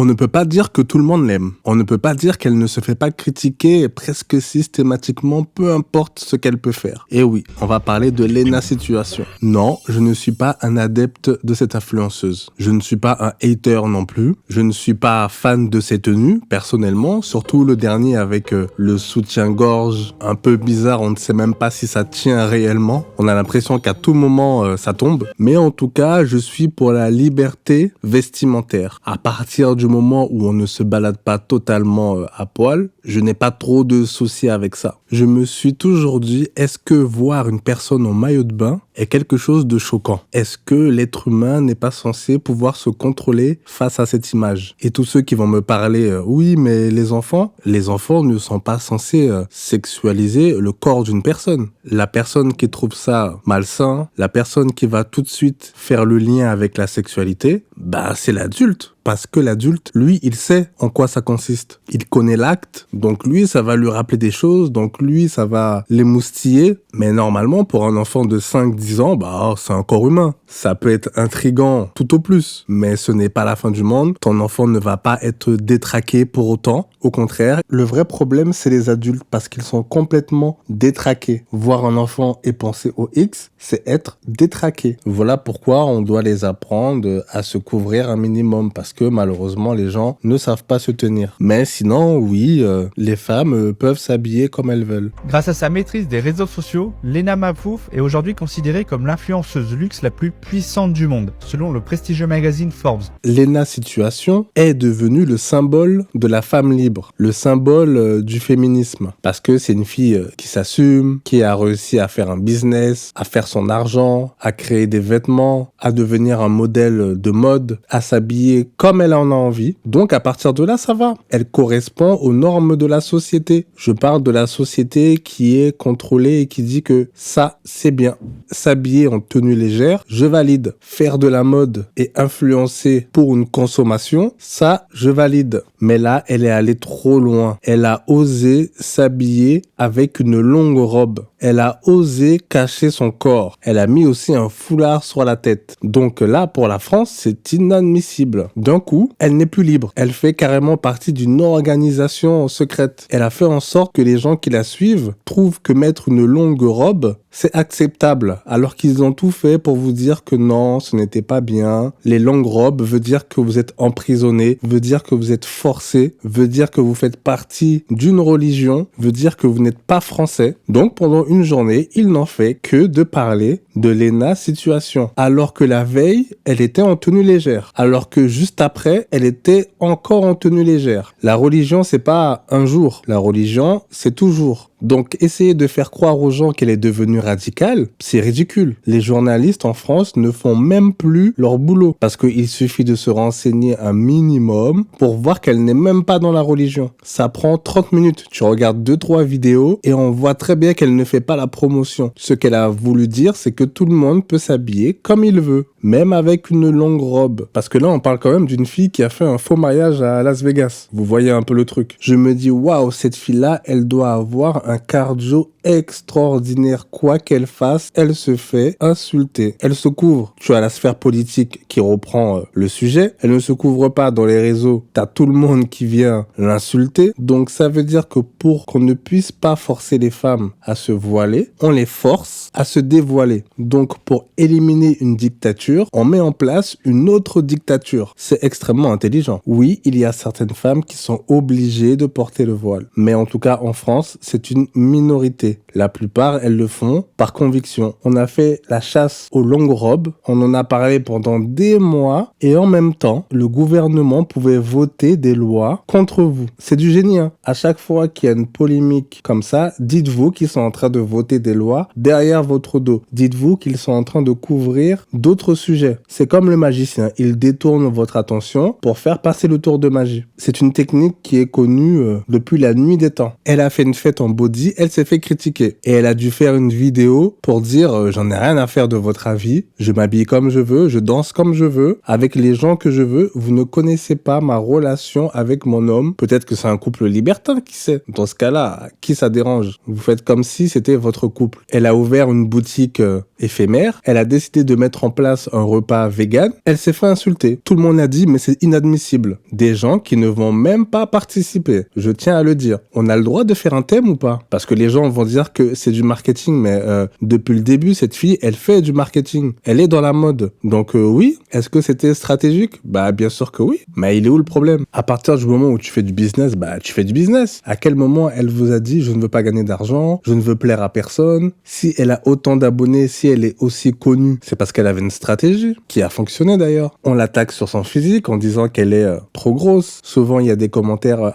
On ne peut pas dire que tout le monde l'aime. On ne peut pas dire qu'elle ne se fait pas critiquer presque systématiquement, peu importe ce qu'elle peut faire. Et oui, on va parler de Léna Situation. Non, je ne suis pas un adepte de cette influenceuse. Je ne suis pas un hater non plus. Je ne suis pas fan de ses tenues, personnellement. Surtout le dernier avec le soutien-gorge un peu bizarre. On ne sait même pas si ça tient réellement. On a l'impression qu'à tout moment, ça tombe. Mais en tout cas, je suis pour la liberté vestimentaire. À partir du moment où on ne se balade pas totalement à poil, je n'ai pas trop de soucis avec ça. Je me suis toujours dit, est-ce que voir une personne en maillot de bain est quelque chose de choquant? Est-ce que l'être humain n'est pas censé pouvoir se contrôler face à cette image? Et tous ceux qui vont me parler, oui, mais les enfants ne sont pas censés sexualiser le corps d'une personne. La personne qui trouve ça malsain, la personne qui va tout de suite faire le lien avec la sexualité, bah c'est l'adulte. Parce que l'adulte, lui, il sait en quoi ça consiste. Il connaît l'acte, donc lui, ça va lui rappeler des choses, donc lui, ça va l'émoustiller. Mais normalement, pour un enfant de 5-10 ans, bah, c'est un corps humain. Ça peut être intriguant tout au plus, mais ce n'est pas la fin du monde. Ton enfant ne va pas être détraqué pour autant. Au contraire, le vrai problème, c'est les adultes parce qu'ils sont complètement détraqués. Voir un enfant et penser au X, c'est être détraqué. Voilà pourquoi on doit les apprendre à se couvrir un minimum parce que malheureusement, les gens ne savent pas se tenir. Mais sinon, oui, les femmes peuvent s'habiller comme elles veulent. Grâce à sa maîtrise des réseaux sociaux, Léna Mahfouf est aujourd'hui considérée comme l'influenceuse luxe la plus puissante du monde, selon le prestigieux magazine Forbes. Léna Situation est devenue le symbole de la femme libre, le symbole du féminisme. Parce que c'est une fille qui s'assume, qui a réussi à faire un business, à faire son argent, à créer des vêtements, à devenir un modèle de mode, à s'habiller comme elle en a envie. Donc à partir de là, ça va. Elle correspond aux normes de la société. Je parle de la société qui est contrôlée et qui dit que ça, c'est bien. S'habiller en tenue légère, je valide. Faire de la mode et influencer pour une consommation, ça, je valide. Mais là, elle est allée trop loin. Elle a osé s'habiller avec une longue robe. Elle a osé cacher son corps. Elle a mis aussi un foulard sur la tête. Donc là, pour la France, c'est inadmissible. D'un coup, elle n'est plus libre. Elle fait carrément partie d'une organisation secrète. Elle a fait en sorte que les gens qui la suivent trouvent que mettre une longue robe, c'est acceptable. Alors qu'ils ont tout fait pour vous dire que non, ce n'était pas bien. Les longues robes veut dire que vous êtes emprisonné, veut dire que vous êtes forcé, veut dire que vous faites partie d'une religion, veut dire que vous n'êtes pas français. Donc pendant une journée, il n'en fait que de parler de Léna Situation. Alors que la veille, elle était en tenue légère. Alors que juste après, elle était encore en tenue légère. La religion, c'est pas un jour. La religion, c'est toujours. Donc, essayer de faire croire aux gens qu'elle est devenue radicale, c'est ridicule. Les journalistes en France ne font même plus leur boulot parce qu'il suffit de se renseigner un minimum pour voir qu'elle n'est même pas dans la religion. Ça prend 30 minutes. Tu regardes 2-3 vidéos et on voit très bien qu'elle ne fait pas la promotion. Ce qu'elle a voulu dire, c'est que tout le monde peut s'habiller comme il veut, même avec une longue robe. Parce que là, on parle quand même d'une fille qui a fait un faux mariage à Las Vegas. Vous voyez un peu le truc. Je me dis, waouh, cette fille-là, elle doit avoir un cardio extraordinaire. Quoi qu'elle fasse, elle se fait insulter. Elle se couvre. Tu as la sphère politique qui reprend le sujet. Elle ne se couvre pas dans les réseaux. T'as tout le monde qui vient l'insulter. Donc ça veut dire que pour qu'on ne puisse pas forcer les femmes à se voiler, on les force à se dévoiler. Donc pour éliminer une dictature, on met en place une autre dictature. C'est extrêmement intelligent. Oui, il y a certaines femmes qui sont obligées de porter le voile. Mais en tout cas, en France, c'est une minorité. La plupart, elles le font par conviction. On a fait la chasse aux longues robes. On en a parlé pendant des mois. Et en même temps, le gouvernement pouvait voter des lois contre vous. C'est du génie, hein. À chaque fois qu'il y a une polémique comme ça, dites-vous qu'ils sont en train de voter des lois derrière votre dos. Dites-vous qu'ils sont en train de couvrir d'autres sujets. C'est comme le magicien. Il détourne votre attention pour faire passer le tour de magie. C'est une technique qui est connue depuis la nuit des temps. Elle a fait une fête en body. Elle s'est fait critiquer. Et elle a dû faire une vidéo pour dire j'en ai rien à faire de votre avis, je m'habille comme je veux, je danse comme je veux, avec les gens que je veux, vous ne connaissez pas ma relation avec mon homme. Peut-être que c'est un couple libertin, qui sait. Dans ce cas-là, qui ça dérange? Vous faites comme si c'était votre couple. Elle a ouvert une boutique éphémère, elle a décidé de mettre en place un repas vegan, elle s'est fait insulter. Tout le monde a dit, mais c'est inadmissible. Des gens qui ne vont même pas participer. Je tiens à le dire. On a le droit de faire un thème ou pas? Parce que les gens vont dire que c'est du marketing, mais depuis le début, cette fille, elle fait du marketing. Elle est dans la mode. Donc oui, est-ce que c'était stratégique? Bah bien sûr que oui. Mais il est où le problème? À partir du moment où tu fais du business, bah tu fais du business. À quel moment elle vous a dit, je ne veux pas gagner d'argent, je ne veux plaire à personne? Si elle a autant d'abonnés, si elle est aussi connue, c'est parce qu'elle avait une stratégie qui a fonctionné d'ailleurs. On l'attaque sur son physique en disant qu'elle est trop grosse. Souvent, il y a des commentaires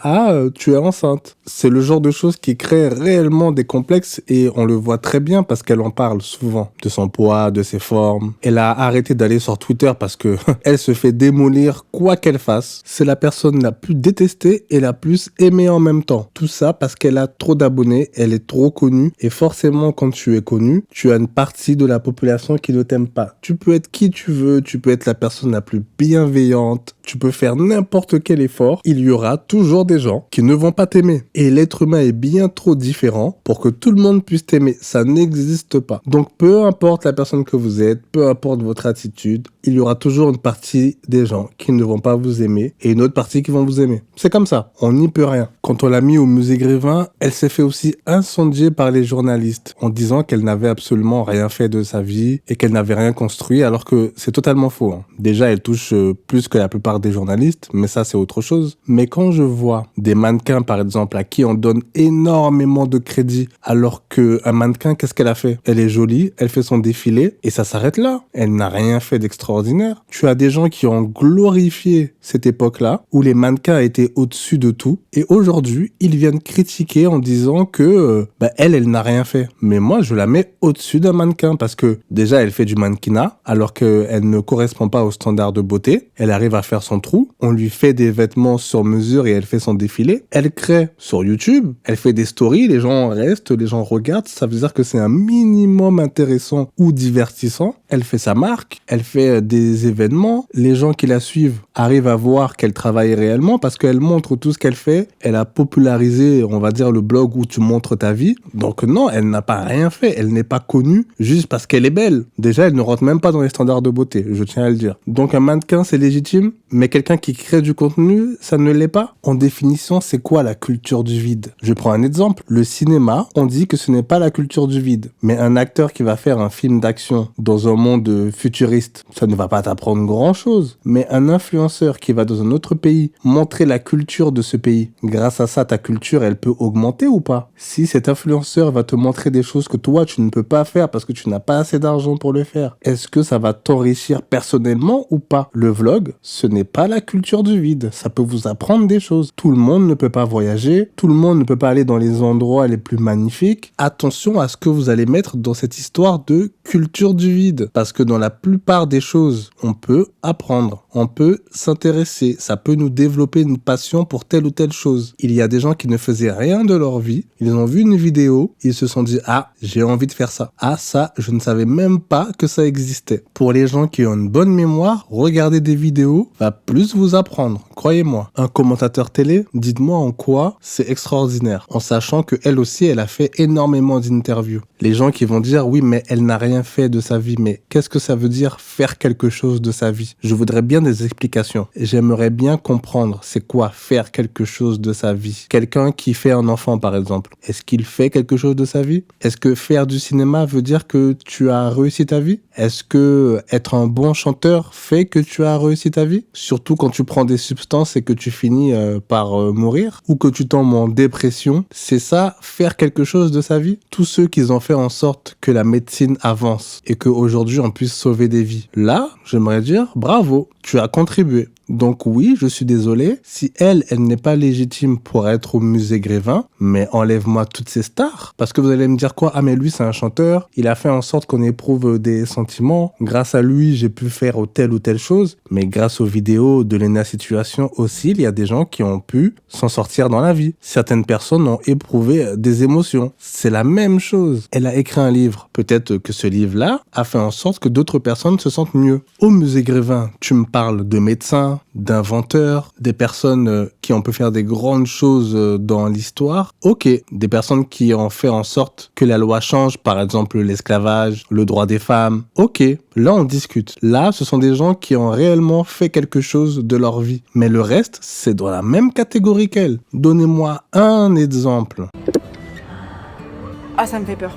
tu es enceinte. C'est le genre de choses qui crée réellement des complexes et on le voit très bien parce qu'elle en parle souvent de son poids, de ses formes. Elle a arrêté d'aller sur Twitter parce que elle se fait démolir quoi qu'elle fasse. C'est la personne la plus détestée et la plus aimée en même temps. Tout ça parce qu'elle a trop d'abonnés, elle est trop connue et forcément quand tu es connu, tu as une partie de la population qui ne t'aime pas. Tu peux être qui tu veux, tu peux être la personne la plus bienveillante, tu peux faire n'importe quel effort, il y aura toujours des gens qui ne vont pas t'aimer. Et l'être humain est bien trop différent pour que tout le monde puisse t'aimer. Ça n'existe pas. Donc peu importe la personne que vous êtes, peu importe votre attitude, il y aura toujours une partie des gens qui ne vont pas vous aimer et une autre partie qui vont vous aimer. C'est comme ça, on n'y peut rien. Quand on l'a mis au musée Grévin, elle s'est fait aussi incendier par les journalistes en disant qu'elle n'avait absolument rien fait de sa vie et qu'elle n'avait rien construit alors que c'est totalement faux. Déjà, elle touche plus que la plupart des journalistes, mais ça c'est autre chose. Mais quand je vois des mannequins par exemple à qui on donne énormément de crédit alors qu'un mannequin, qu'est-ce qu'elle a fait? Elle est jolie, elle fait son défilé et ça s'arrête là. Elle n'a rien fait d'extraordinaire. Tu as des gens qui ont glorifié cette époque-là où les mannequins étaient au-dessus de tout et aujourd'hui ils viennent critiquer en disant que elle n'a rien fait. Mais moi je la mets au-dessus d'un mannequin parce que déjà elle fait du mannequinat alors qu'elle ne correspond pas aux standards de beauté. Elle arrive à faire son trou. On lui fait des vêtements sur mesure et elle fait son défilé. Elle crée sur YouTube. Elle fait des stories. Les gens restent, les gens regardent. Ça veut dire que c'est un minimum intéressant ou divertissant. Elle fait sa marque. Elle fait des événements. Les gens qui la suivent arrivent à voir qu'elle travaille réellement parce qu'elle montre tout ce qu'elle fait. Elle a popularisé, on va dire, le blog où tu montres ta vie. Donc non, elle n'a pas rien fait. Elle n'est pas connue juste parce qu'elle est belle. Déjà, elle ne rentre même pas dans les standards de beauté. Je tiens à le dire. Donc un mannequin, c'est légitime, mais quelqu'un qui crée du contenu, ça ne l'est pas. En définition, c'est quoi la culture du vide? Je prends un exemple. Le cinéma, on dit que ce n'est pas la culture du vide. Mais un acteur qui va faire un film d'action dans un monde futuriste, ça ne va pas t'apprendre grand-chose. Mais un influenceur qui va dans un autre pays montrer la culture de ce pays, grâce à ça, ta culture, elle peut augmenter ou pas? Si cet influenceur va te montrer des choses que toi, tu ne peux pas faire parce que tu n'as pas assez d'argent pour le faire, est-ce que ça va t'enrichir personnellement ou pas? Le vlog, ce n'est pas la culture du vide. Ça peut vous apprendre des choses. Tout le monde ne peut pas voyager. Tout le monde ne peut pas aller dans les endroits les plus magnifiques. Attention à ce que vous allez mettre dans cette histoire de culture du vide. Parce que dans la plupart des choses, on peut apprendre. On peut s'intéresser. Ça peut nous développer une passion pour telle ou telle chose. Il y a des gens qui ne faisaient rien de leur vie. Ils ont vu une vidéo. Ils se sont dit, ah, j'ai envie de faire ça. Ah, ça, je ne savais même pas que ça existait. Pour les gens qui ont une bonne mémoire, regarder des vidéos va plus vous apprendre, croyez-moi. Un commentateur télé, dites-moi en quoi c'est extraordinaire, en sachant que elle aussi, elle a fait énormément d'interviews. Les gens qui vont dire, oui, mais elle n'a rien fait de sa vie, mais qu'est-ce que ça veut dire faire quelque chose de sa vie? Je voudrais bien des explications. J'aimerais bien comprendre c'est quoi faire quelque chose de sa vie. Quelqu'un qui fait un enfant, par exemple, est-ce qu'il fait quelque chose de sa vie? Est-ce que faire du cinéma veut dire que tu as réussi ta vie? Est-ce que être un bon chanteur fait que tu as réussi ta vie? Surtout quand tu prends des substances et que tu finis par mourir ou que tu tombes en dépression. C'est ça, faire quelque chose de sa vie? Tous ceux qui ont fait en sorte que la médecine avance et qu'aujourd'hui on puisse sauver des vies. Là, j'aimerais dire bravo, tu as contribué. Donc oui, je suis désolé, si elle n'est pas légitime pour être au musée Grévin, mais enlève-moi toutes ces stars. Parce que vous allez me dire quoi? Ah mais lui c'est un chanteur, il a fait en sorte qu'on éprouve des sentiments. Grâce à lui, j'ai pu faire telle ou telle chose. Mais grâce aux vidéos de Lena Situation aussi, il y a des gens qui ont pu s'en sortir dans la vie. Certaines personnes ont éprouvé des émotions. C'est la même chose. Elle a écrit un livre. Peut-être que ce livre-là a fait en sorte que d'autres personnes se sentent mieux. Au musée Grévin, tu me parles de médecins, d'écrivains, d'inventeurs, des personnes qui ont pu faire des grandes choses dans l'histoire. Ok, des personnes qui ont fait en sorte que la loi change, par exemple l'esclavage, le droit des femmes. Ok, là on discute. Là, ce sont des gens qui ont réellement fait quelque chose de leur vie. Mais le reste, c'est dans la même catégorie qu'elles. Donnez-moi un exemple. Ah, ça me fait peur.